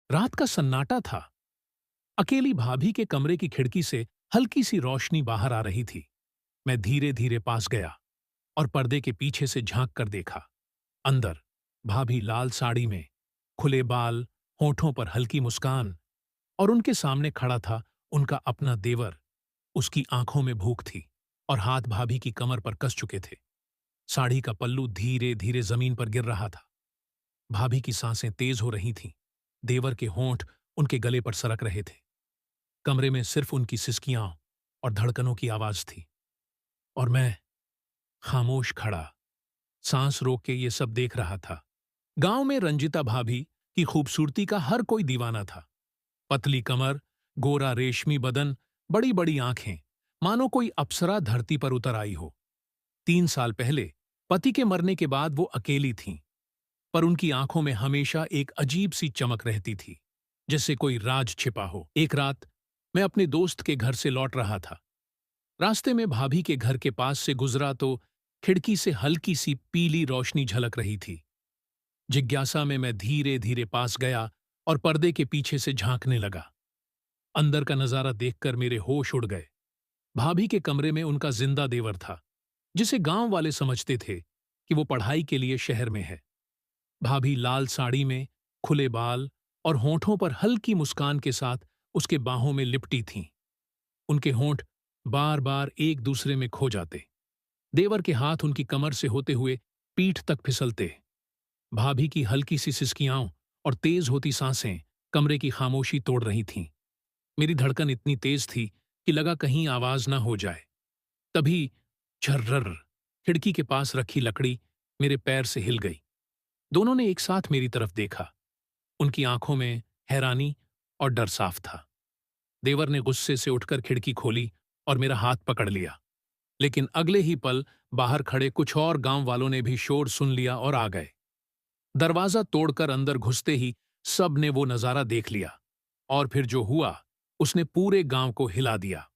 रात का सन्नाटा था। अकेली भाभी के कमरे की खिड़की से हल्की सी रोशनी बाहर आ रही थी। मैं धीरे धीरे पास गया और पर्दे के पीछे से झांक कर देखा। अंदर भाभी लाल साड़ी में, खुले बाल, होठों पर हल्की मुस्कान, और उनके सामने खड़ा था उनका अपना देवर। उसकी आंखों में भूख थी और हाथ भाभी की कमर पर कस चुके थे। साड़ी का पल्लू धीरे धीरे जमीन पर गिर रहा था। भाभी की सांसें तेज हो रही थीं। देवर के होंठ उनके गले पर सरक रहे थे। कमरे में सिर्फ उनकी सिसकियां और धड़कनों की आवाज थी। और मैं खामोश खड़ा, सांस रोक के ये सब देख रहा था। गांव में रंजिता भाभी की खूबसूरती का हर कोई दीवाना था। पतली कमर, गोरा रेशमी बदन, बड़ी बड़ी आंखें, मानो कोई अप्सरा धरती पर उतर आई हो। 3 साल पहले पति के मरने के बाद वो अकेली थीं, पर उनकी आंखों में हमेशा एक अजीब सी चमक रहती थी, जैसे कोई राज छिपा हो। एक रात मैं अपने दोस्त के घर से लौट रहा था। रास्ते में भाभी के घर के पास से गुजरा तो खिड़की से हल्की सी पीली रोशनी झलक रही थी। जिज्ञासा में मैं धीरे धीरे पास गया और पर्दे के पीछे से झांकने लगा। अंदर का नजारा देखकर मेरे होश उड़ गए। भाभी के कमरे में उनका जिंदा देवर था, जिसे गांव वाले समझते थे कि वो पढ़ाई के लिए शहर में है। भाभी लाल साड़ी में, खुले बाल और होठों पर हल्की मुस्कान के साथ उसके बाहों में लिपटी थीं। उनके होंठ बार बार एक दूसरे में खो जाते। देवर के हाथ उनकी कमर से होते हुए पीठ तक फिसलते। भाभी की हल्की सी सिसकियां और तेज होती सांसें कमरे की खामोशी तोड़ रही थीं। मेरी धड़कन इतनी तेज थी कि लगा कहीं आवाज ना हो जाए। तभी झर्रर, खिड़की के पास रखी लकड़ी मेरे पैर से हिल गई। दोनों ने एक साथ मेरी तरफ देखा। उनकी आंखों में हैरानी और डर साफ था। देवर ने गुस्से से उठकर खिड़की खोली और मेरा हाथ पकड़ लिया। लेकिन अगले ही पल बाहर खड़े कुछ और गांव वालों ने भी शोर सुन लिया और आ गए। दरवाजा तोड़कर अंदर घुसते ही सब ने वो नजारा देख लिया, और फिर जो हुआ उसने पूरे गांव को हिला दिया।